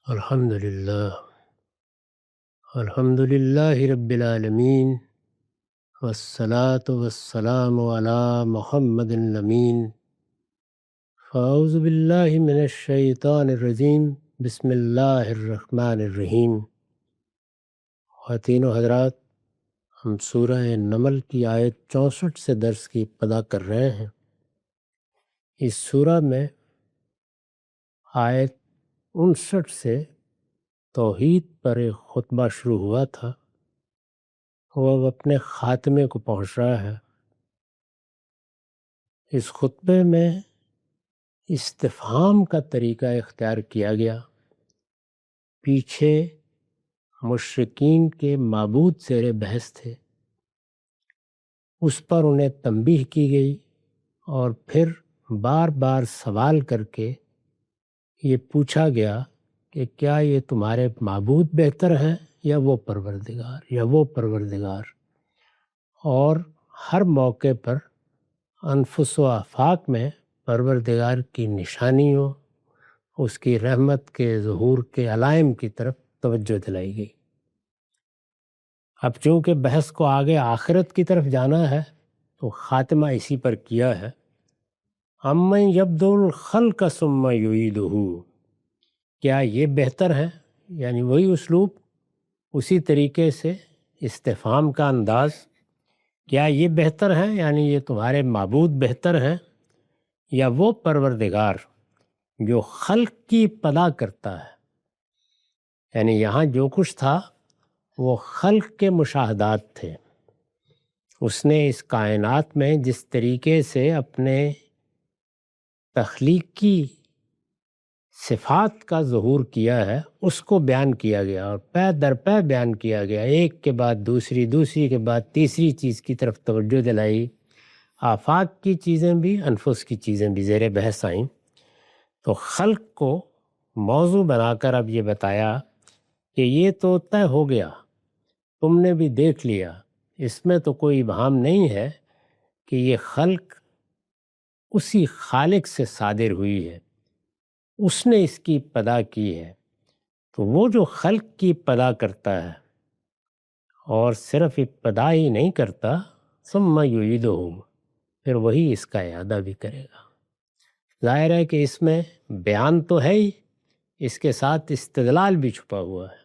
الحمدللہ الحمدللہ رب العالمین والصلاة والسلام علی محمد الامین فاعوذ باللہ من الشیطان الرجیم بسم اللہ الرحمن الرحیم۔ خواتین و حضرات، ہم سورہ نمل کی آیت 64 سے درس کی ابتدا کر رہے ہیں۔ اس سورہ میں آیت 59 سے توحید پر ایک خطبہ شروع ہوا تھا، وہ اب اپنے خاتمے کو پہنچ رہا ہے۔ اس خطبے میں استفہام کا طریقہ اختیار کیا گیا۔ پیچھے مشرکین کے معبود زیر بحث تھے، اس پر انہیں تنبیہ کی گئی اور پھر بار بار سوال کر کے یہ پوچھا گیا کہ کیا یہ تمہارے معبود بہتر ہیں یا وہ پروردگار، اور ہر موقع پر انفس و آفاق میں پروردگار کی نشانیوں، اس کی رحمت کے ظہور کے علائم کی طرف توجہ دلائی گئی۔ اب چونکہ بحث کو آگے آخرت کی طرف جانا ہے تو خاتمہ اسی پر کیا ہے۔ امن یبدأ الخلق ثم یعیدہ، کیا یہ بہتر ہے، یعنی وہی اسلوب، اسی طریقے سے استفہام کا انداز، کیا یہ بہتر ہے یعنی یہ تمہارے معبود بہتر ہیں، یا وہ پروردگار جو خلق کی ابتدا کرتا ہے۔ یعنی یہاں جو کچھ تھا وہ خلق کے مشاہدات تھے۔ اس نے اس کائنات میں جس طریقے سے اپنے تخلیقی صفات کا ظہور کیا ہے اس کو بیان کیا گیا، اور پے در پے بیان کیا گیا، ایک کے بعد دوسری، دوسری کے بعد تیسری چیز کی طرف توجہ دلائی۔ آفاق کی چیزیں بھی، انفس کی چیزیں بھی زیر بحث آئیں۔ تو خلق کو موضوع بنا کر اب یہ بتایا کہ یہ تو طے ہو گیا، تم نے بھی دیکھ لیا، اس میں تو کوئی ابہام نہیں ہے کہ یہ خلق اسی خالق سے صادر ہوئی ہے، اس نے اس کی ابتدا کی ہے۔ تو وہ جو خلق کی ابتدا کرتا ہے اور صرف ابتدا ہی نہیں کرتا، ثم یعیدہ، پھر وہی اس کا اعادہ بھی کرے گا۔ ظاہر ہے کہ اس میں بیان تو ہے ہی، اس کے ساتھ استدلال بھی چھپا ہوا ہے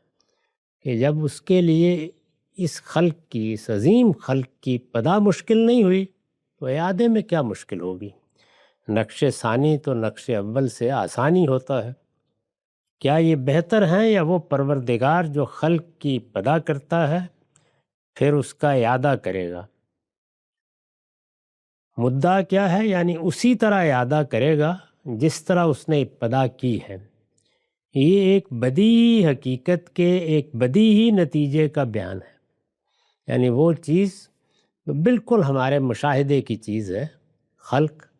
کہ جب اس کے لیے اس خلق کی، اس عظیم خلق کی ابتدا مشکل نہیں ہوئی تو اعادے میں کیا مشکل ہوگی۔ نقش ثانی تو نقش اول سے آسانی ہوتا ہے۔ کیا یہ بہتر ہیں یا وہ پروردگار جو خلق کی ابتدا کرتا ہے پھر اس کا اعادہ کرے گا۔ مدعا کیا ہے، یعنی اسی طرح اعادہ کرے گا جس طرح اس نے ابتدا کی ہے۔ یہ ایک بدیہی حقیقت کے ایک بدیہی نتیجے کا بیان ہے، یعنی وہ چیز جو بالکل ہمارے مشاہدے کی چیز ہے، خلق۔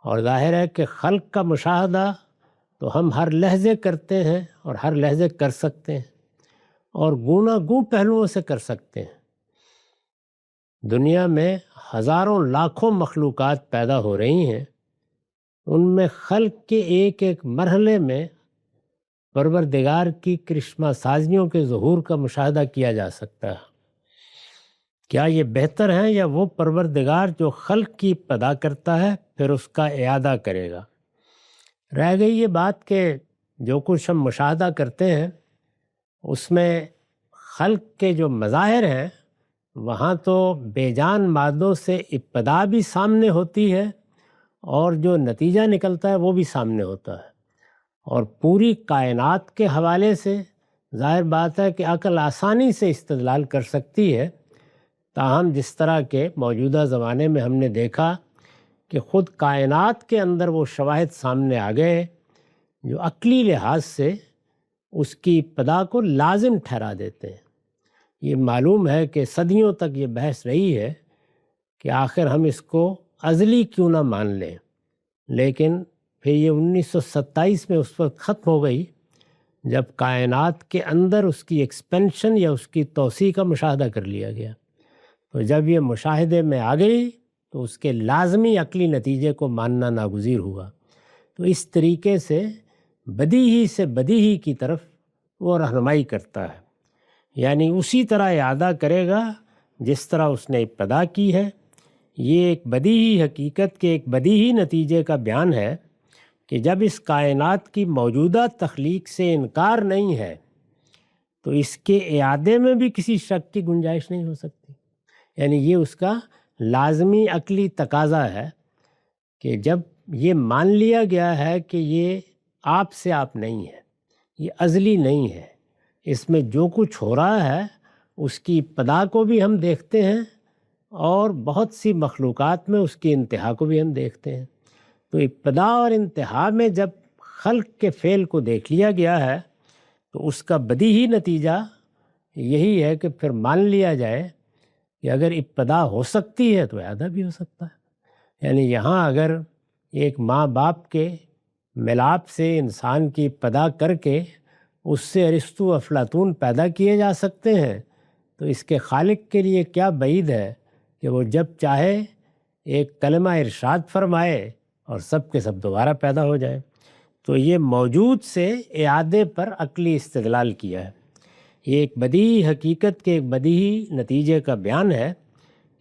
اور ظاہر ہے کہ خلق کا مشاہدہ تو ہم ہر لحظے کرتے ہیں اور ہر لحظے کر سکتے ہیں، اور گوناگوں پہلوؤں سے کر سکتے ہیں۔ دنیا میں ہزاروں لاکھوں مخلوقات پیدا ہو رہی ہیں، ان میں خلق کے ایک ایک مرحلے میں پروردگار کی کرشمہ سازیوں کے ظہور کا مشاہدہ کیا جا سکتا ہے۔ کیا یہ بہتر ہیں یا وہ پروردگار جو خلق کی ابتدا کرتا ہے پھر اس کا اعادہ کرے گا۔ رہ گئی یہ بات کہ جو کچھ ہم مشاہدہ کرتے ہیں اس میں خلق کے جو مظاہر ہیں وہاں تو بے جان مادوں سے ابتدا بھی سامنے ہوتی ہے اور جو نتیجہ نکلتا ہے وہ بھی سامنے ہوتا ہے، اور پوری کائنات کے حوالے سے ظاہر بات ہے کہ عقل آسانی سے استدلال کر سکتی ہے۔ تاہم جس طرح کے موجودہ زمانے میں ہم نے دیکھا کہ خود کائنات کے اندر وہ شواہد سامنے آ گئے جو عقلی لحاظ سے اس کی ابتدا کو لازم ٹھہرا دیتے ہیں۔ یہ معلوم ہے کہ صدیوں تک یہ بحث رہی ہے کہ آخر ہم اس کو ازلی کیوں نہ مان لیں، لیکن پھر یہ 1927 میں اس وقت ختم ہو گئی جب کائنات کے اندر اس کی ایکسپینشن یا اس کی توسیع کا مشاہدہ کر لیا گیا۔ تو جب یہ مشاہدے میں آ گئی تو اس کے لازمی عقلی نتیجے کو ماننا ناگزیر ہوا۔ تو اس طریقے سے بدیہی سے بدیہی کی طرف وہ رہنمائی کرتا ہے، یعنی اسی طرح اعادہ کرے گا جس طرح اس نے ابتدا کی ہے۔ یہ ایک بدیہی حقیقت کے ایک بدیہی نتیجے کا بیان ہے کہ جب اس کائنات کی موجودہ تخلیق سے انکار نہیں ہے تو اس کے اعادے میں بھی کسی شک کی گنجائش نہیں ہو سکتی۔ یعنی یہ اس کا لازمی عقلی تقاضا ہے کہ جب یہ مان لیا گیا ہے کہ یہ آپ سے آپ نہیں ہے، یہ ازلی نہیں ہے، اس میں جو کچھ ہو رہا ہے اس کی ابتدا کو بھی ہم دیکھتے ہیں اور بہت سی مخلوقات میں اس کی انتہا کو بھی ہم دیکھتے ہیں۔ تو ابتدا اور انتہا میں جب خلق کے فعل کو دیکھ لیا گیا ہے تو اس کا بدیہی نتیجہ یہی ہے کہ پھر مان لیا جائے کہ اگر ابتدا ہو سکتی ہے تو اعادہ بھی ہو سکتا ہے۔ یعنی یہاں اگر ایک ماں باپ کے ملاپ سے انسان کی ابتدا کر کے اس سے ارسطو افلاطون پیدا کیے جا سکتے ہیں تو اس کے خالق کے لیے کیا بعید ہے کہ وہ جب چاہے ایک کلمہ ارشاد فرمائے اور سب کے سب دوبارہ پیدا ہو جائے۔ تو یہ موجود سے اعادے پر عقلی استدلال کیا ہے۔ یہ ایک بدیہی حقیقت کے ایک بدیہی نتیجے کا بیان ہے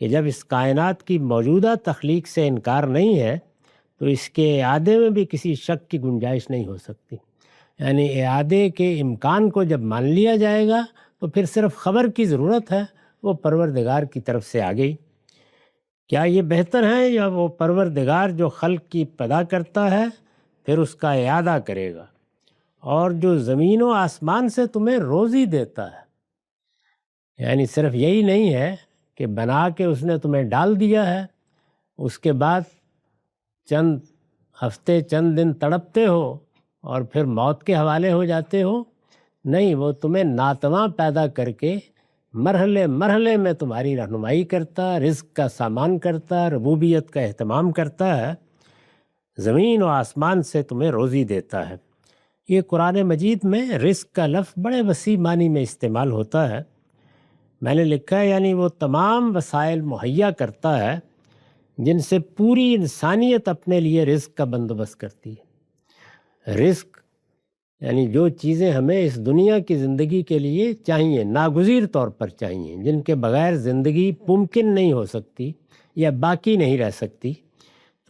کہ جب اس کائنات کی موجودہ تخلیق سے انکار نہیں ہے تو اس کے اعادے میں بھی کسی شک کی گنجائش نہیں ہو سکتی۔ یعنی اعادے کے امکان کو جب مان لیا جائے گا تو پھر صرف خبر کی ضرورت ہے، وہ پروردگار کی طرف سے آ گئی۔ کیا یہ بہتر ہے یا وہ پروردگار جو خلق کی ابتدا کرتا ہے پھر اس کا اعادہ کرے گا، اور جو زمین و آسمان سے تمہیں روزی دیتا ہے؟ یعنی صرف یہی نہیں ہے کہ بنا کے اس نے تمہیں ڈال دیا ہے، اس کے بعد چند ہفتے چند دن تڑپتے ہو اور پھر موت کے حوالے ہو جاتے ہو۔ نہیں، وہ تمہیں ناتواں پیدا کر کے مرحلے مرحلے میں تمہاری رہنمائی کرتا، رزق کا سامان کرتا، ربوبیت کا اہتمام کرتا ہے، زمین و آسمان سے تمہیں روزی دیتا ہے۔ یہ قرآن مجید میں رزق کا لفظ بڑے وسیع معنی میں استعمال ہوتا ہے۔ میں نے لکھا ہے یعنی وہ تمام وسائل مہیا کرتا ہے جن سے پوری انسانیت اپنے لیے رزق کا بندوبست کرتی ہے۔ رزق یعنی جو چیزیں ہمیں اس دنیا کی زندگی کے لیے چاہیے، ناگزیر طور پر چاہیے، جن کے بغیر زندگی ممکن نہیں ہو سکتی یا باقی نہیں رہ سکتی،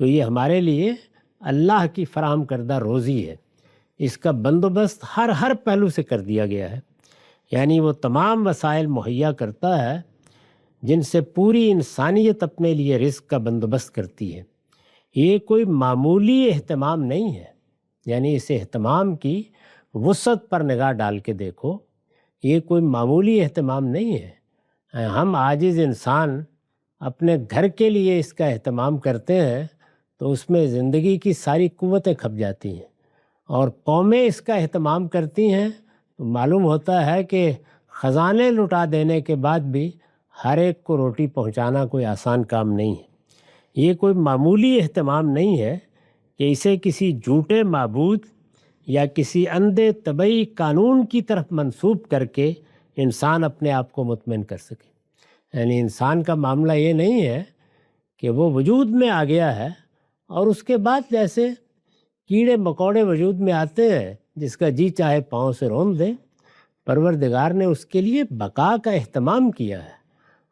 تو یہ ہمارے لیے اللہ کی فراہم کردہ روزی ہے۔ اس کا بندوبست ہر پہلو سے کر دیا گیا ہے۔ یعنی وہ تمام وسائل مہیا کرتا ہے جن سے پوری انسانیت اپنے لیے رزق کا بندوبست کرتی ہے۔ یہ کوئی معمولی اہتمام نہیں ہے، یعنی اس اہتمام کی وسعت پر نگاہ ڈال کے دیکھو، یہ کوئی معمولی اہتمام نہیں ہے۔ ہم عاجز انسان اپنے گھر کے لیے اس کا اہتمام کرتے ہیں تو اس میں زندگی کی ساری قوتیں کھپ جاتی ہیں، اور قومیں اس کا اہتمام کرتی ہیں تو معلوم ہوتا ہے کہ خزانے لٹا دینے کے بعد بھی ہر ایک کو روٹی پہنچانا کوئی آسان کام نہیں ہے۔ یہ کوئی معمولی اہتمام نہیں ہے کہ اسے کسی جھوٹے معبود یا کسی اندھے طبعی قانون کی طرف منسوب کر کے انسان اپنے آپ کو مطمئن کر سکے۔ یعنی انسان کا معاملہ یہ نہیں ہے کہ وہ وجود میں آ گیا ہے اور اس کے بعد جیسے کیڑے مکوڑے وجود میں آتے ہیں جس کا جی چاہے پاؤں سے رون دے، پروردگار نے اس کے لیے بقا کا اہتمام کیا ہے،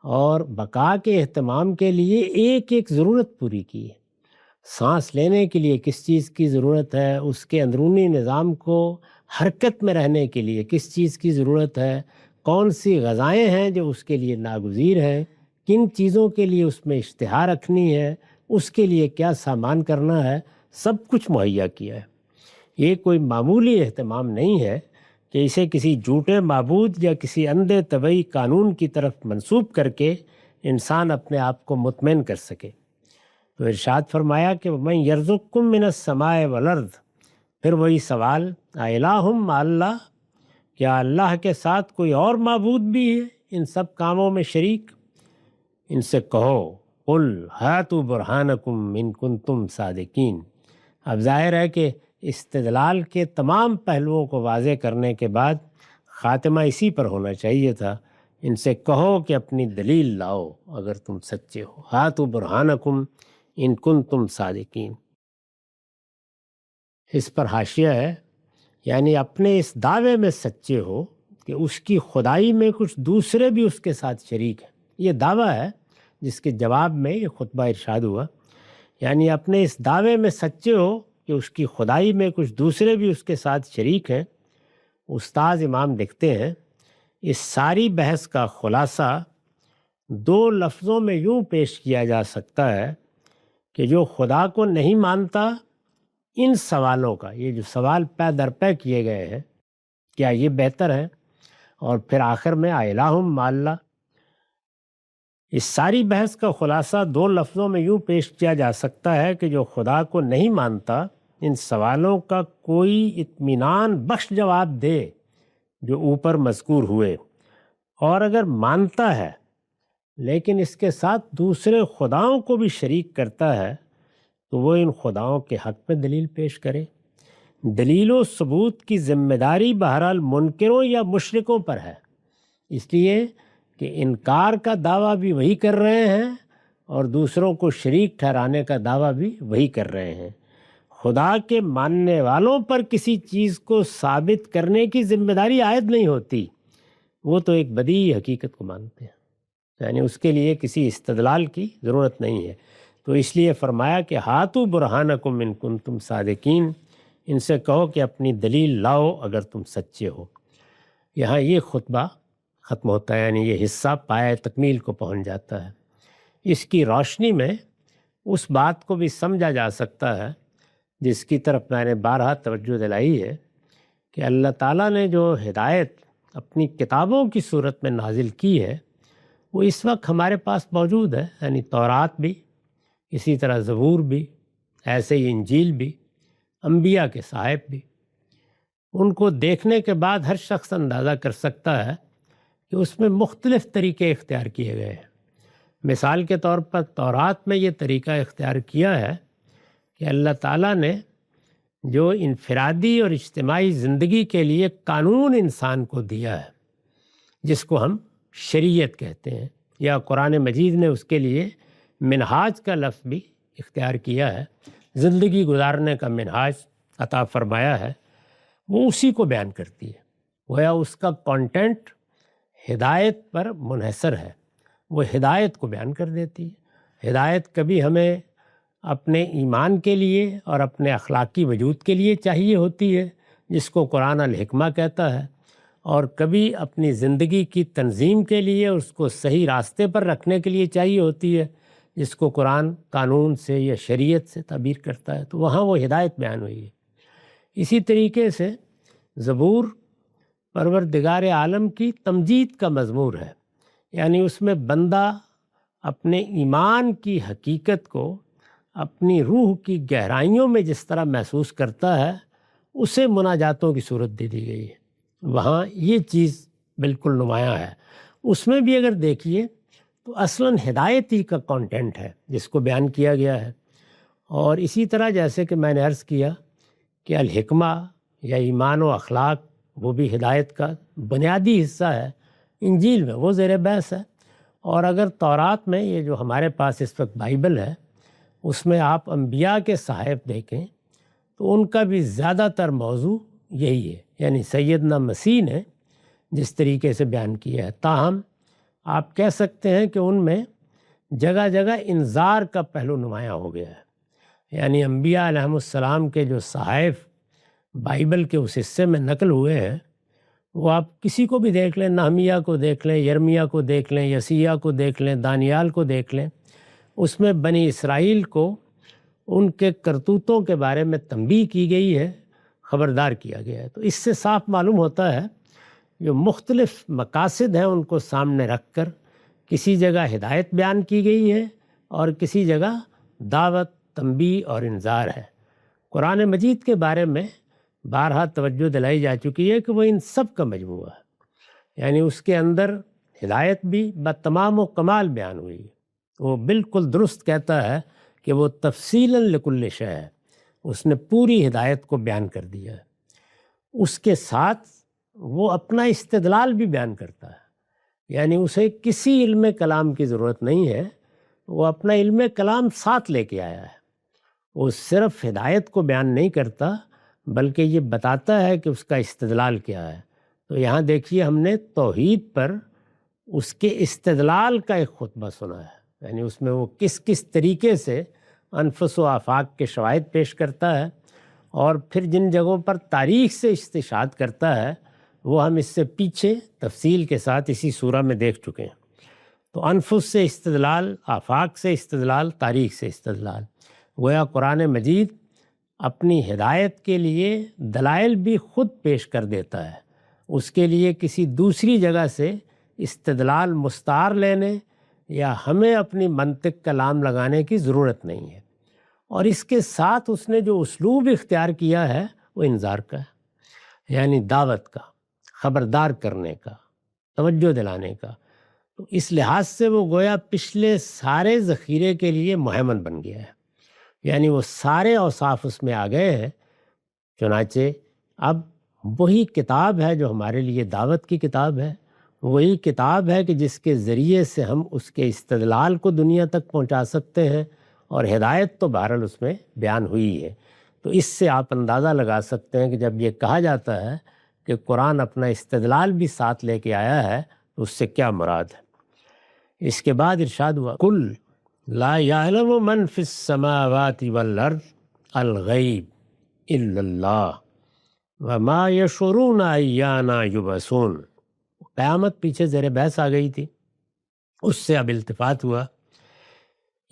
اور بقا کے اہتمام کے لیے ایک ایک ضرورت پوری کی ہے۔ سانس لینے کے لیے کس چیز کی ضرورت ہے، اس کے اندرونی نظام کو حرکت میں رہنے کے لیے کس چیز کی ضرورت ہے، کون سی غذائیں ہیں جو اس کے لیے ناگزیر ہیں، کن چیزوں کے لیے اس میں اشتہا رکھنی ہے، اس کے لیے کیا سامان کرنا ہے، سب کچھ مہیا کیا ہے۔ یہ کوئی معمولی اہتمام نہیں ہے کہ اسے کسی جھوٹے معبود یا کسی اندھے طبعی قانون کی طرف منسوب کر کے انسان اپنے آپ کو مطمئن کر سکے۔ تو ارشاد فرمایا کہ من یرزقکم من السماء والارض، پھر وہی سوال اِلٰہٌ مع اللہ، کیا اللہ کے ساتھ کوئی اور معبود بھی ہے ان سب کاموں میں شریک؟ ان سے کہو قل ہاتوا برہانکم ان کنتم صادقین۔ اب ظاہر ہے کہ استدلال کے تمام پہلوؤں کو واضح کرنے کے بعد خاتمہ اسی پر ہونا چاہیے تھا، ان سے کہو کہ اپنی دلیل لاؤ اگر تم سچے ہو، ہاتوا برہانکم ان کنتم صادقین۔ اس پر حاشیہ ہے یعنی اپنے اس دعوے میں سچے ہو کہ اس کی خدائی میں کچھ دوسرے بھی اس کے ساتھ شریک ہیں. یہ دعویٰ ہے جس کے جواب میں یہ خطبہ ارشاد ہوا. یعنی اپنے اس دعوے میں سچے ہو کہ اس کی خدائی میں کچھ دوسرے بھی اس کے ساتھ شریک ہیں. استاذ امام لکھتے ہیں اس ساری بحث کا خلاصہ 2 لفظوں میں یوں پیش کیا جا سکتا ہے کہ جو خدا کو نہیں مانتا ان سوالوں کا، یہ جو سوال پے در پے کیے گئے ہیں، کیا یہ بہتر ہے، اور پھر آخر میں الہم مع اللہ، اس ساری بحث کا خلاصہ 2 لفظوں میں یوں پیش کیا جا سکتا ہے کہ جو خدا کو نہیں مانتا ان سوالوں کا کوئی اطمینان بخش جواب دے جو اوپر مذکور ہوئے، اور اگر مانتا ہے لیکن اس کے ساتھ دوسرے خداؤں کو بھی شریک کرتا ہے تو وہ ان خداؤں کے حق میں دلیل پیش کرے. دلیل و ثبوت کی ذمہ داری بہرحال منکروں یا مشرکوں پر ہے، اس لیے کہ انکار کا دعویٰ بھی وہی کر رہے ہیں اور دوسروں کو شریک ٹھہرانے کا دعویٰ بھی وہی کر رہے ہیں. خدا کے ماننے والوں پر کسی چیز کو ثابت کرنے کی ذمہ داری عائد نہیں ہوتی، وہ تو ایک بدیہی حقیقت کو مانتے ہیں، یعنی اس کے لیے کسی استدلال کی ضرورت نہیں ہے. تو اس لیے فرمایا کہ ہاتو برہانکم ان کنتم صادقین، ان سے کہو کہ اپنی دلیل لاؤ اگر تم سچے ہو. یہاں یہ خطبہ ختم ہوتا ہے، یعنی یہ حصہ پایہ تکمیل کو پہنچ جاتا ہے. اس کی روشنی میں اس بات کو بھی سمجھا جا سکتا ہے جس کی طرف میں نے بارہا توجہ دلائی ہے کہ اللہ تعالیٰ نے جو ہدایت اپنی کتابوں کی صورت میں نازل کی ہے وہ اس وقت ہمارے پاس موجود ہے، یعنی تورات بھی، اسی طرح زبور بھی، ایسے ہی انجیل بھی، انبیاء کے صحائف بھی. ان کو دیکھنے کے بعد ہر شخص اندازہ کر سکتا ہے کہ اس میں مختلف طریقے اختیار کیے گئے ہیں. مثال کے طور پر تورات میں یہ طریقہ اختیار کیا ہے کہ اللہ تعالیٰ نے جو انفرادی اور اجتماعی زندگی کے لیے قانون انسان کو دیا ہے، جس کو ہم شریعت کہتے ہیں، یا قرآن مجید نے اس کے لیے منہاج کا لفظ بھی اختیار کیا ہے، زندگی گزارنے کا منہاج عطا فرمایا ہے، وہ اسی کو بیان کرتی ہے. گویا اس کا کانٹینٹ ہدایت پر منحصر ہے، وہ ہدایت کو بیان کر دیتی ہے. ہدایت کبھی ہمیں اپنے ایمان کے لیے اور اپنے اخلاقی وجود کے لیے چاہیے ہوتی ہے، جس کو قرآن الحکمہ کہتا ہے، اور کبھی اپنی زندگی کی تنظیم کے لیے اس کو صحیح راستے پر رکھنے کے لیے چاہیے ہوتی ہے، جس کو قرآن قانون سے یا شریعت سے تعبیر کرتا ہے. تو وہاں وہ ہدایت بیان ہوئی ہے. اسی طریقے سے زبور پروردگار عالم کی تمجید کا مضمور ہے، یعنی اس میں بندہ اپنے ایمان کی حقیقت کو اپنی روح کی گہرائیوں میں جس طرح محسوس کرتا ہے اسے مناجاتوں کی صورت دے دی گئی ہے. وہاں یہ چیز بالکل نمایاں ہے. اس میں بھی اگر دیکھیے تو اصلاً ہدایت ہی کا کانٹینٹ ہے جس کو بیان کیا گیا ہے. اور اسی طرح جیسے کہ میں نے عرض کیا کہ الحکمہ یا ایمان و اخلاق وہ بھی ہدایت کا بنیادی حصہ ہے. انجیل میں وہ زیر بحث ہے. اور اگر تورات میں یہ جو ہمارے پاس اس وقت بائبل ہے اس میں آپ انبیاء کے صحائف دیکھیں تو ان کا بھی زیادہ تر موضوع یہی ہے، یعنی سیدنا مسیح نے جس طریقے سے بیان کیا ہے. تاہم آپ کہہ سکتے ہیں کہ ان میں جگہ جگہ انذار کا پہلو نمایاں ہو گیا ہے. یعنی انبیاء علیہم السلام کے جو صحائف بائبل کے اس حصے میں نقل ہوئے ہیں وہ آپ کسی کو بھی دیکھ لیں، نہمیہ کو دیکھ لیں، یرمیہ کو دیکھ لیں، یسیہ کو دیکھ لیں، دانیال کو دیکھ لیں، اس میں بنی اسرائیل کو ان کے کرتوتوں کے بارے میں تنبیہ کی گئی ہے، خبردار کیا گیا ہے. تو اس سے صاف معلوم ہوتا ہے جو مختلف مقاصد ہیں ان کو سامنے رکھ کر کسی جگہ ہدایت بیان کی گئی ہے اور کسی جگہ دعوت، تنبیہ اور انذار ہے. قرآن مجید کے بارے میں بارہا توجہ دلائی جا چکی ہے کہ وہ ان سب کا مجموعہ ہے، یعنی اس کے اندر ہدایت بھی بتمام و کمال بیان ہوئی ہے. وہ بالکل درست کہتا ہے کہ وہ تفصیلاً لکل شیء ہے، اس نے پوری ہدایت کو بیان کر دیا ہے. اس کے ساتھ وہ اپنا استدلال بھی بیان کرتا ہے، یعنی اسے کسی علم کلام کی ضرورت نہیں ہے، وہ اپنا علم کلام ساتھ لے کے آیا ہے. وہ صرف ہدایت کو بیان نہیں کرتا بلکہ یہ بتاتا ہے کہ اس کا استدلال کیا ہے۔ تو یہاں دیکھیے ہم نے توحید پر اس کے استدلال کا ایک خطبہ سنا ہے، یعنی اس میں وہ کس کس طریقے سے انفس و آفاق کے شواہد پیش کرتا ہے، اور پھر جن جگہوں پر تاریخ سے استشہاد کرتا ہے وہ ہم اس سے پیچھے تفصیل کے ساتھ اسی سورہ میں دیکھ چکے ہیں۔ تو انفس سے استدلال، آفاق سے استدلال، تاریخ سے استدلال، گویا قرآن مجید اپنی ہدایت کے لیے دلائل بھی خود پیش کر دیتا ہے، اس کے لیے کسی دوسری جگہ سے استدلال مستعار لینے یا ہمیں اپنی منطق کا لام لگانے کی ضرورت نہیں ہے۔ اور اس کے ساتھ اس نے جو اسلوب اختیار کیا ہے وہ انذار کا ہے، یعنی دعوت کا، خبردار کرنے کا، توجہ دلانے کا۔ تو اس لحاظ سے وہ گویا پچھلے سارے ذخیرے کے لیے مہمن بن گیا ہے، یعنی وہ سارے اوصاف اس میں آ گئے ہیں۔ چنانچہ اب وہی کتاب ہے جو ہمارے لیے دعوت کی کتاب ہے، وہی کتاب ہے کہ جس کے ذریعے سے ہم اس کے استدلال کو دنیا تک پہنچا سکتے ہیں، اور ہدایت تو بہرحال اس میں بیان ہوئی ہے۔ تو اس سے آپ اندازہ لگا سکتے ہیں کہ جب یہ کہا جاتا ہے کہ قرآن اپنا استدلال بھی ساتھ لے کے آیا ہے تو اس سے کیا مراد ہے۔ اس کے بعد ارشاد ہوا قل لا یعلم من فی السماوات والارض الغیب الا اللہ وما یشعرون ایان یبعثون۔ قیامت پیچھے زیر بحث آ گئی تھی، اس سے اب التفات ہوا،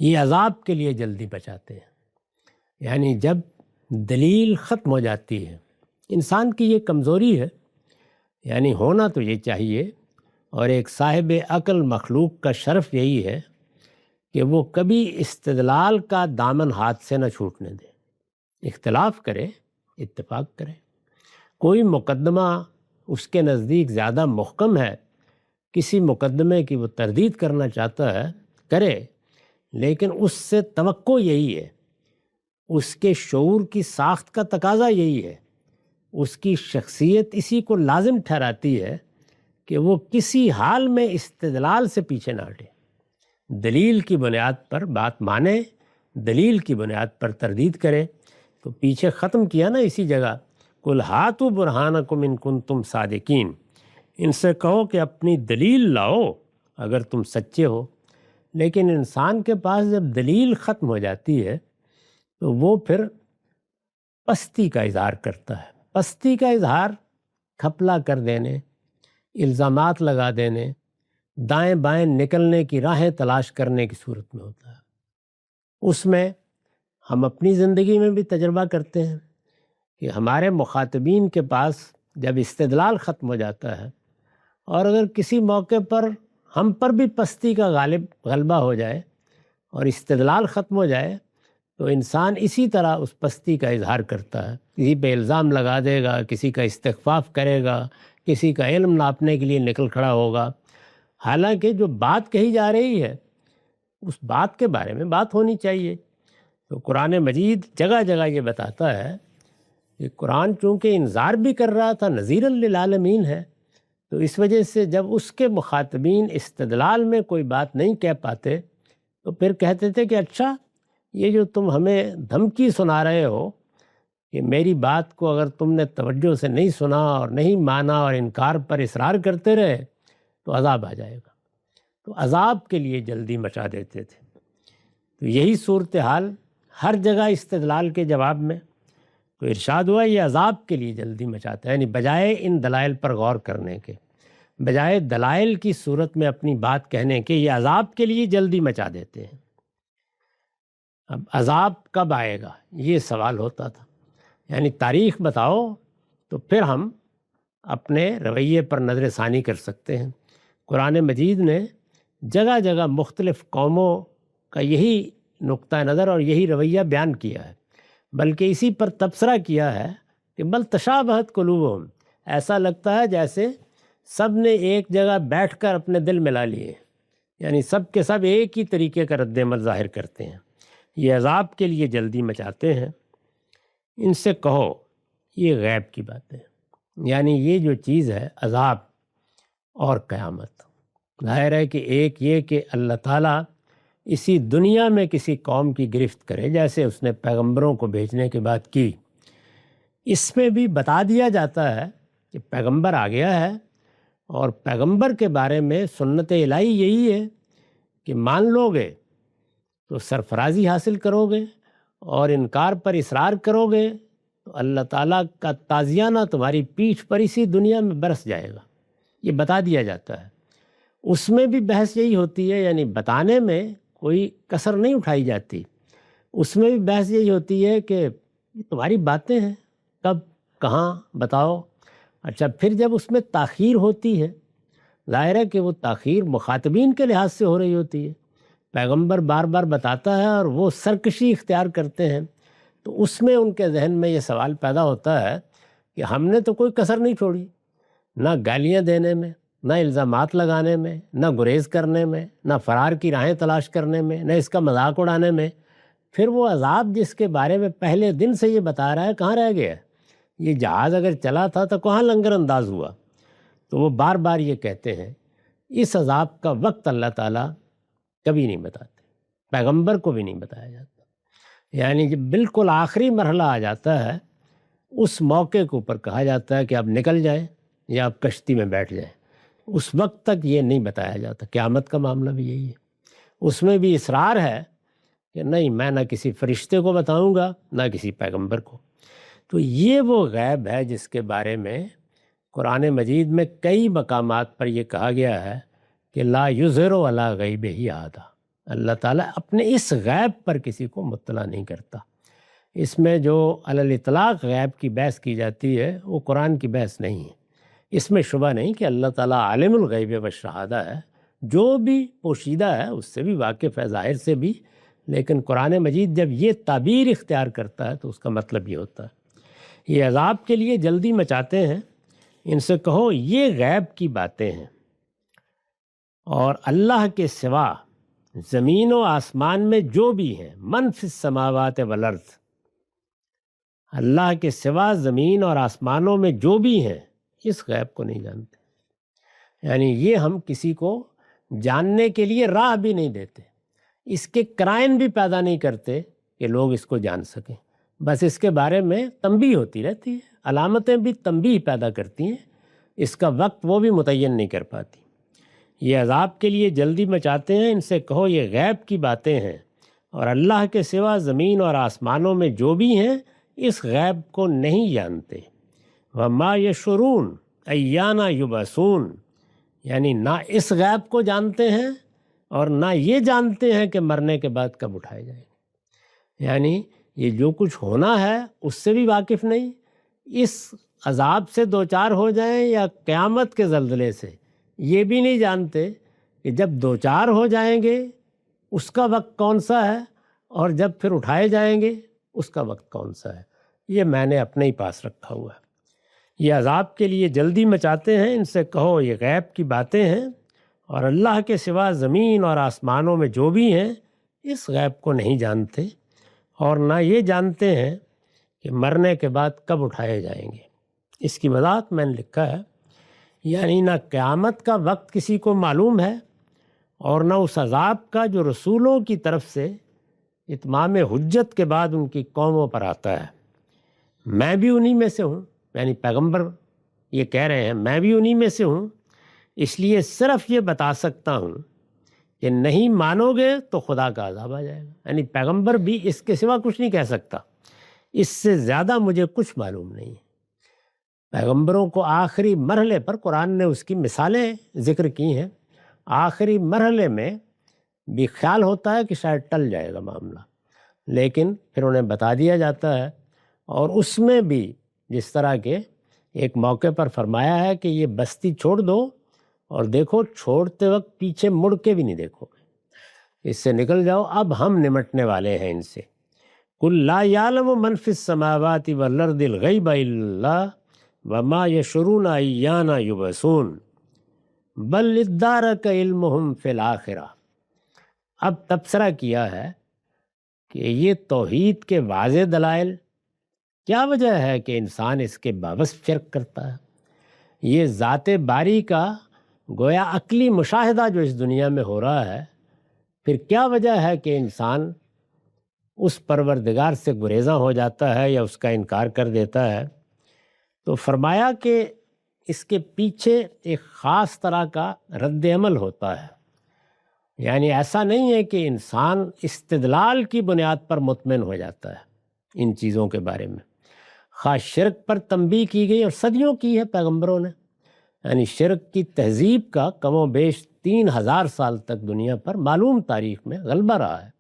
یہ عذاب کے لیے جلدی بچاتے ہیں، یعنی جب دلیل ختم ہو جاتی ہے۔ انسان کی یہ کمزوری ہے، یعنی ہونا تو یہ چاہیے، اور ایک صاحب عقل مخلوق کا شرف یہی ہے کہ وہ کبھی استدلال کا دامن ہاتھ سے نہ چھوٹنے دے، اختلاف کرے، اتفاق کرے۔ کوئی مقدمہ اس کے نزدیک زیادہ محکم ہے، کسی مقدمے کی وہ تردید کرنا چاہتا ہے، کرے، لیکن اس سے توقع یہی ہے، اس کے شعور کی ساخت کا تقاضا یہی ہے، اس کی شخصیت اسی کو لازم ٹھہراتی ہے کہ وہ کسی حال میں استدلال سے پیچھے نہ ہٹے، دلیل کی بنیاد پر بات مانے، دلیل کی بنیاد پر تردید کرے۔ تو پیچھے ختم کیا نا اسی جگہ، قل ہاتوا برہانکم ان کنتم صادقین، ان سے کہو کہ اپنی دلیل لاؤ اگر تم سچے ہو۔ لیکن انسان کے پاس جب دلیل ختم ہو جاتی ہے تو وہ پھر پستی کا اظہار کرتا ہے۔ پستی کا اظہار کھپلا کر دینے، الزامات لگا دینے، دائیں بائیں نکلنے کی راہیں تلاش کرنے کی صورت میں ہوتا ہے۔ اس میں ہم اپنی زندگی میں بھی تجربہ کرتے ہیں کہ ہمارے مخاطبین کے پاس جب استدلال ختم ہو جاتا ہے، اور اگر کسی موقع پر ہم پر بھی پستی کا غلبہ ہو جائے اور استدلال ختم ہو جائے، تو انسان اسی طرح اس پستی کا اظہار کرتا ہے، کسی پہ الزام لگا دے گا، کسی کا استخفاف کرے گا، کسی کا علم ناپنے کے لیے نکل کھڑا ہوگا، حالانکہ جو بات کہی جا رہی ہے اس بات کے بارے میں بات ہونی چاہیے۔ تو قرآن مجید جگہ جگہ یہ بتاتا ہے کہ قرآن چونکہ انذار بھی کر رہا تھا، نذیرا للعالمین ہے، تو اس وجہ سے جب اس کے مخاطبین استدلال میں کوئی بات نہیں کہہ پاتے تو پھر کہتے تھے کہ اچھا یہ جو تم ہمیں دھمکی سنا رہے ہو کہ میری بات کو اگر تم نے توجہ سے نہیں سنا اور نہیں مانا اور انکار پر اصرار کرتے رہے تو عذاب آ جائے گا۔ تو عذاب کے لیے جلدی مچا دیتے تھے۔ تو یہی صورتحال ہر جگہ استدلال کے جواب میں، تو ارشاد ہوا یہ عذاب کے لیے جلدی مچاتا ہے، یعنی بجائے ان دلائل پر غور کرنے کے، بجائے دلائل کی صورت میں اپنی بات کہنے کے، یہ عذاب کے لیے جلدی مچا دیتے ہیں۔ اب عذاب کب آئے گا یہ سوال ہوتا تھا، یعنی تاریخ بتاؤ تو پھر ہم اپنے رویے پر نظر ثانی کر سکتے ہیں۔ قرآن مجید نے جگہ جگہ مختلف قوموں کا یہی نقطہ نظر اور یہی رویہ بیان کیا ہے، بلکہ اسی پر تبصرہ کیا ہے کہ بل تشابہت قلوبہم، ایسا لگتا ہے جیسے سب نے ایک جگہ بیٹھ کر اپنے دل ملا لیے، یعنی سب کے سب ایک ہی طریقے کا رد عمل ظاہر کرتے ہیں، یہ عذاب کے لیے جلدی مچاتے ہیں۔ ان سے کہو یہ غیب کی باتیں، یعنی یہ جو چیز ہے عذاب اور قیامت، ظاہر ہے کہ ایک یہ کہ اللہ تعالیٰ اسی دنیا میں کسی قوم کی گرفت کرے جیسے اس نے پیغمبروں کو بھیجنے کے بعد کی، اس میں بھی بتا دیا جاتا ہے کہ پیغمبر آ گیا ہے، اور پیغمبر کے بارے میں سنت الہی یہی ہے کہ مان لو گے تو سرفرازی حاصل کرو گے، اور انکار پر اصرار کرو گے تو اللہ تعالیٰ کا تازیانہ تمہاری پیٹھ پر اسی دنیا میں برس جائے گا۔ یہ بتا دیا جاتا ہے۔ اس میں بھی بحث یہی ہوتی ہے، یعنی بتانے میں کوئی کسر نہیں اٹھائی جاتی۔ اس میں بھی بحث یہی ہوتی ہے کہ یہ تمہاری باتیں ہیں، کب کہاں بتاؤ۔ اچھا، پھر جب اس میں تاخیر ہوتی ہے، ظاہر ہے کہ وہ تاخیر مخاطبین کے لحاظ سے ہو رہی ہوتی ہے۔ پیغمبر بار بار بتاتا ہے اور وہ سرکشی اختیار کرتے ہیں، تو اس میں ان کے ذہن میں یہ سوال پیدا ہوتا ہے کہ ہم نے تو کوئی کسر نہیں چھوڑی، نہ گالیاں دینے میں، نہ الزامات لگانے میں، نہ گریز کرنے میں، نہ فرار کی راہیں تلاش کرنے میں، نہ اس کا مذاق اڑانے میں۔ پھر وہ عذاب جس کے بارے میں پہلے دن سے یہ بتا رہا ہے، کہاں رہ گیا؟ یہ جہاز اگر چلا تھا تو کہاں لنگر انداز ہوا؟ تو وہ بار بار یہ کہتے ہیں۔ اس عذاب کا وقت اللہ تعالیٰ کبھی نہیں بتاتے، پیغمبر کو بھی نہیں بتایا جاتا۔ یعنی جب بالکل آخری مرحلہ آ جاتا ہے، اس موقع کے اوپر کہا جاتا ہے کہ آپ نکل جائیں یا آپ کشتی میں بیٹھ جائیں، اس وقت تک یہ نہیں بتایا جاتا۔ قیامت کا معاملہ بھی یہی ہے، اس میں بھی اصرار ہے کہ نہیں، میں نہ کسی فرشتے کو بتاؤں گا نہ کسی پیغمبر کو۔ تو یہ وہ غیب ہے جس کے بارے میں قرآن مجید میں کئی مقامات پر یہ کہا گیا ہے کہ لا یظہر علی غیبہ احد، اللہ تعالیٰ اپنے اس غیب پر کسی کو مطلع نہیں کرتا۔ اس میں جو علی الاطلاق غیب کی بحث کی جاتی ہے وہ قرآن کی بحث نہیں ہے۔ اس میں شبہ نہیں کہ اللہ تعالیٰ عالم الغیب والشہادہ ہے، جو بھی پوشیدہ ہے اس سے بھی واقف ہے، ظاہر سے بھی، لیکن قرآن مجید جب یہ تعبیر اختیار کرتا ہے تو اس کا مطلب یہ ہوتا ہے۔ یہ عذاب کے لیے جلدی مچاتے ہیں، ان سے کہو یہ غیب کی باتیں ہیں، اور اللہ کے سوا زمین و آسمان میں جو بھی ہیں، من فی السماوات والارض، اللہ کے سوا زمین اور آسمانوں میں جو بھی ہیں اس غیب کو نہیں جانتے۔ یعنی یہ ہم کسی کو جاننے کے لیے راہ بھی نہیں دیتے، اس کے قرائن بھی پیدا نہیں کرتے کہ لوگ اس کو جان سکیں، بس اس کے بارے میں تنبیہ ہوتی رہتی ہے، علامتیں بھی تنبیہ پیدا کرتی ہیں، اس کا وقت وہ بھی متعین نہیں کر پاتی۔ یہ عذاب کے لیے جلدی مچاتے ہیں، ان سے کہو یہ غیب کی باتیں ہیں، اور اللہ کے سوا زمین اور آسمانوں میں جو بھی ہیں اس غیب کو نہیں جانتے۔ وما یشعرون ایانہ یبعثون، یعنی نہ اس غیب کو جانتے ہیں اور نہ یہ جانتے ہیں کہ مرنے کے بعد کب اٹھائے جائیں گے۔ یعنی یہ جو کچھ ہونا ہے اس سے بھی واقف نہیں، اس عذاب سے دوچار ہو جائیں یا قیامت کے زلزلے سے، یہ بھی نہیں جانتے کہ جب دوچار ہو جائیں گے اس کا وقت کون سا ہے، اور جب پھر اٹھائے جائیں گے اس کا وقت کون سا ہے۔ یہ میں نے اپنے ہی پاس رکھا ہوا ہے۔ یہ عذاب کے لیے جلدی مچاتے ہیں، ان سے کہو یہ غیب کی باتیں ہیں، اور اللہ کے سوا زمین اور آسمانوں میں جو بھی ہیں اس غیب کو نہیں جانتے، اور نہ یہ جانتے ہیں کہ مرنے کے بعد کب اٹھائے جائیں گے۔ اس کی وضاحت میں نے لکھا ہے، یعنی نہ قیامت کا وقت کسی کو معلوم ہے، اور نہ اس عذاب کا جو رسولوں کی طرف سے اتمام حجت کے بعد ان کی قوموں پر آتا ہے۔ میں بھی انہی میں سے ہوں، یعنی پیغمبر یہ کہہ رہے ہیں میں بھی انہی میں سے ہوں، اس لیے صرف یہ بتا سکتا ہوں کہ نہیں مانو گے تو خدا کا عذاب آ جائے گا۔ یعنی پیغمبر بھی اس کے سوا کچھ نہیں کہہ سکتا، اس سے زیادہ مجھے کچھ معلوم نہیں ہے۔ پیغمبروں کو آخری مرحلے پر قرآن نے اس کی مثالیں ذکر کی ہیں، آخری مرحلے میں بھی خیال ہوتا ہے کہ شاید ٹل جائے گا معاملہ، لیکن پھر انہیں بتا دیا جاتا ہے، اور اس میں بھی جس طرح کے ایک موقع پر فرمایا ہے کہ یہ بستی چھوڑ دو، اور دیکھو چھوڑتے وقت پیچھے مڑ کے بھی نہیں دیکھو گے، اس سے نکل جاؤ، اب ہم نمٹنے والے ہیں ان سے۔ قل لا یعلم من فی السماوات والارض الغیب الا اللہ وما یشعرون ایانہ یبعثون بل ادارک علمہم فی الآخرہ۔ اب تبصرہ کیا ہے کہ یہ توحید کے واضح دلائل، کیا وجہ ہے کہ انسان اس کے باوجود شرک کرتا ہے؟ یہ ذات باری کا گویا عقلی مشاہدہ جو اس دنیا میں ہو رہا ہے، پھر کیا وجہ ہے کہ انسان اس پروردگار سے گریزاں ہو جاتا ہے یا اس کا انکار کر دیتا ہے؟ تو فرمایا کہ اس کے پیچھے ایک خاص طرح کا رد عمل ہوتا ہے، یعنی ایسا نہیں ہے کہ انسان استدلال کی بنیاد پر مطمئن ہو جاتا ہے ان چیزوں کے بارے میں۔ خاص شرک پر تنبیہ کی گئی اور صدیوں کی ہے پیغمبروں نے، یعنی شرک کی تہذیب کا کم و بیش 3000 سال تک دنیا پر معلوم تاریخ میں غلبہ رہا ہے۔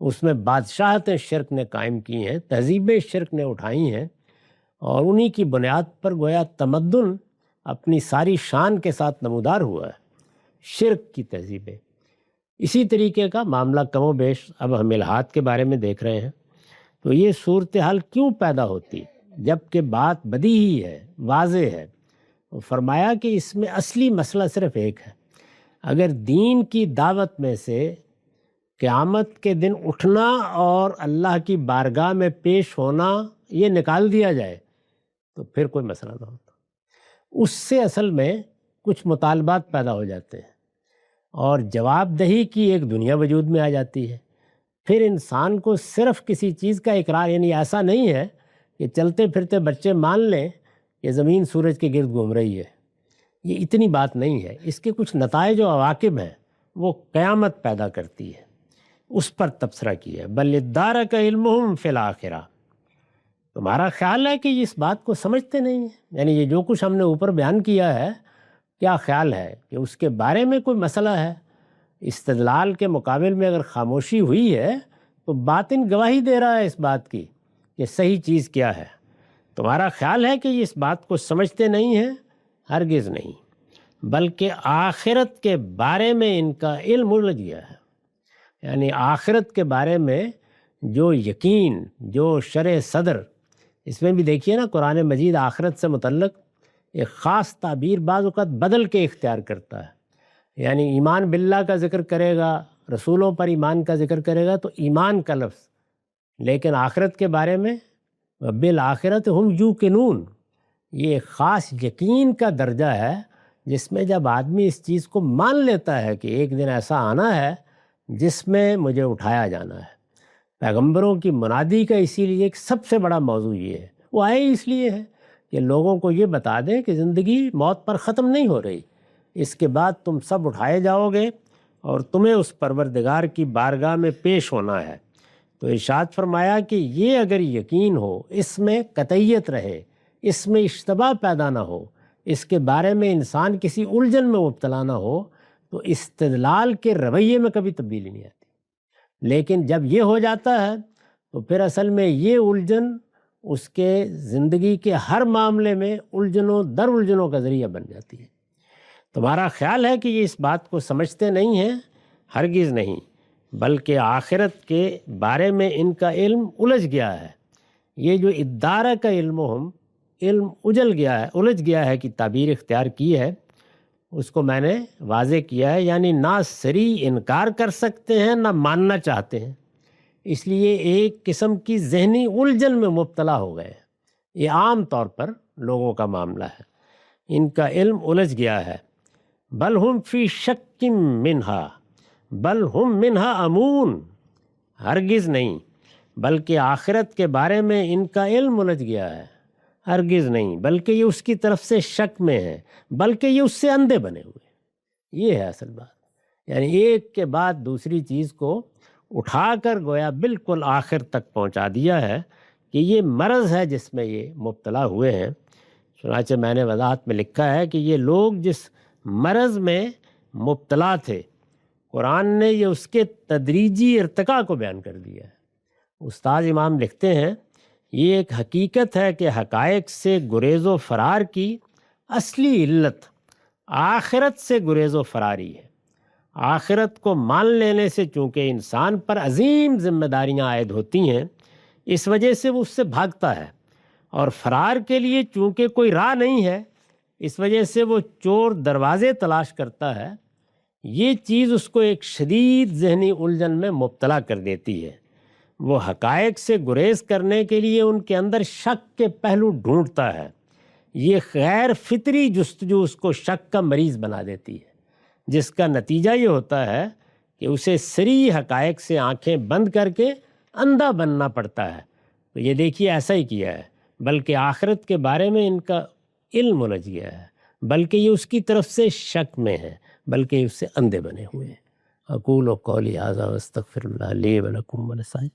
اس میں بادشاہتیں شرک نے قائم کی ہیں، تہذیبیں شرک نے اٹھائی ہیں، اور انہی کی بنیاد پر گویا تمدن اپنی ساری شان کے ساتھ نمودار ہوا ہے، شرک کی تہذیبیں۔ اسی طریقے کا معاملہ کم و بیش اب ہم الحاد کے بارے میں دیکھ رہے ہیں۔ تو یہ صورتحال کیوں پیدا ہوتی جب کہ بات بدی ہی ہے، واضح ہے؟ فرمایا کہ اس میں اصلی مسئلہ صرف ایک ہے، اگر دین کی دعوت میں سے قیامت کے دن اٹھنا اور اللہ کی بارگاہ میں پیش ہونا یہ نکال دیا جائے تو پھر کوئی مسئلہ نہ ہوتا۔ اس سے اصل میں کچھ مطالبات پیدا ہو جاتے ہیں اور جواب دہی کی ایک دنیا وجود میں آ جاتی ہے۔ پھر انسان کو صرف کسی چیز کا اقرار، یعنی ایسا نہیں ہے کہ چلتے پھرتے بچے مان لیں کہ زمین سورج کے گرد گھوم رہی ہے، یہ اتنی بات نہیں ہے۔ اس کے کچھ نتائج و عواقب ہیں، وہ قیامت پیدا کرتی ہے، اس پر تبصرہ کیا ہے۔ بل ادارک علمہم فی الآخرہ، تمہارا خیال ہے کہ اس بات کو سمجھتے نہیں ہیں؟ یعنی یہ جو کچھ ہم نے اوپر بیان کیا ہے، کیا خیال ہے کہ اس کے بارے میں کوئی مسئلہ ہے؟ استدلال کے مقابل میں اگر خاموشی ہوئی ہے تو باطن گواہی دے رہا ہے اس بات کی کہ صحیح چیز کیا ہے۔ تمہارا خیال ہے کہ یہ اس بات کو سمجھتے نہیں ہیں؟ ہرگز نہیں، بلکہ آخرت کے بارے میں ان کا علم الجھ گیا ہے۔ یعنی آخرت کے بارے میں جو یقین، جو شرح صدر، اس میں بھی دیکھیے نا قرآن مجید آخرت سے متعلق ایک خاص تعبیر بعض اوقات بدل کے اختیار کرتا ہے۔ یعنی ایمان باللہ کا ذکر کرے گا، رسولوں پر ایمان کا ذکر کرے گا تو ایمان کا لفظ، لیکن آخرت کے بارے میں بالآخرت ہم یوقنون، یہ ایک خاص یقین کا درجہ ہے جس میں جب آدمی اس چیز کو مان لیتا ہے کہ ایک دن ایسا آنا ہے جس میں مجھے اٹھایا جانا ہے۔ پیغمبروں کی منادی کا اسی لیے ایک سب سے بڑا موضوع یہ ہے، وہ آئے اس لیے ہے کہ لوگوں کو یہ بتا دیں کہ زندگی موت پر ختم نہیں ہو رہی، اس کے بعد تم سب اٹھائے جاؤ گے اور تمہیں اس پروردگار کی بارگاہ میں پیش ہونا ہے۔ تو ارشاد فرمایا کہ یہ اگر یقین ہو، اس میں قطعیت رہے، اس میں اشتباہ پیدا نہ ہو، اس کے بارے میں انسان کسی الجھن میں مبتلا نہ ہو، تو استدلال کے رویے میں کبھی تبدیلی نہیں آتی۔ لیکن جب یہ ہو جاتا ہے تو پھر اصل میں یہ الجھن اس کے زندگی کے ہر معاملے میں الجھنوں در الجھنوں کا ذریعہ بن جاتی ہے۔ تمہارا خیال ہے کہ یہ اس بات کو سمجھتے نہیں ہیں؟ ہرگز نہیں، بلکہ آخرت کے بارے میں ان کا علم الجھ گیا ہے۔ یہ جو ادارہ کا علم الجھ گیا ہے کہ تعبیر اختیار کی ہے، اس کو میں نے واضح کیا ہے، یعنی نہ صریح انکار کر سکتے ہیں نہ ماننا چاہتے ہیں، اس لیے ایک قسم کی ذہنی الجھن میں مبتلا ہو گئے۔ یہ عام طور پر لوگوں کا معاملہ ہے، ان کا علم الجھ گیا ہے۔ بل ہم فی شک منہا، بل ہم منہا امون، ہرگز نہیں، بلکہ آخرت کے بارے میں ان کا علم الجھ گیا ہے، ہرگز نہیں، بلکہ یہ اس کی طرف سے شک میں ہے، بلکہ یہ اس سے اندھے بنے ہوئے۔ یہ ہے اصل بات، یعنی ایک کے بعد دوسری چیز کو اٹھا کر گویا بالکل آخر تک پہنچا دیا ہے کہ یہ مرض ہے جس میں یہ مبتلا ہوئے ہیں۔ چنانچہ میں نے وضاحت میں لکھا ہے کہ یہ لوگ جس مرض میں مبتلا تھے، قرآن نے یہ اس کے تدریجی ارتقاء کو بیان کر دیا ہے۔ استاد امام لکھتے ہیں، یہ ایک حقیقت ہے کہ حقائق سے گریز و فرار کی اصلی علت آخرت سے گریز و فراری ہے۔ آخرت کو مان لینے سے چونکہ انسان پر عظیم ذمہ داریاں عائد ہوتی ہیں، اس وجہ سے وہ اس سے بھاگتا ہے، اور فرار کے لیے چونکہ کوئی راہ نہیں ہے، اس وجہ سے وہ چور دروازے تلاش کرتا ہے۔ یہ چیز اس کو ایک شدید ذہنی الجھن میں مبتلا کر دیتی ہے۔ وہ حقائق سے گریز کرنے کے لیے ان کے اندر شک کے پہلو ڈھونڈتا ہے۔ یہ غیر فطری جستجو اس کو شک کا مریض بنا دیتی ہے، جس کا نتیجہ یہ ہوتا ہے کہ اسے صریح حقائق سے آنکھیں بند کر کے اندھا بننا پڑتا ہے۔ تو یہ دیکھیے ایسا ہی کیا ہے، بلکہ آخرت کے بارے میں ان کا علم الجھ گیا ہے، بلکہ یہ اس کی طرف سے شک میں ہے، بلکہ یہ اس سے اندھے بنے ہوئے ہیں۔ اقول قولی ھذا واستغفر اللہ لی ولکم ولسائر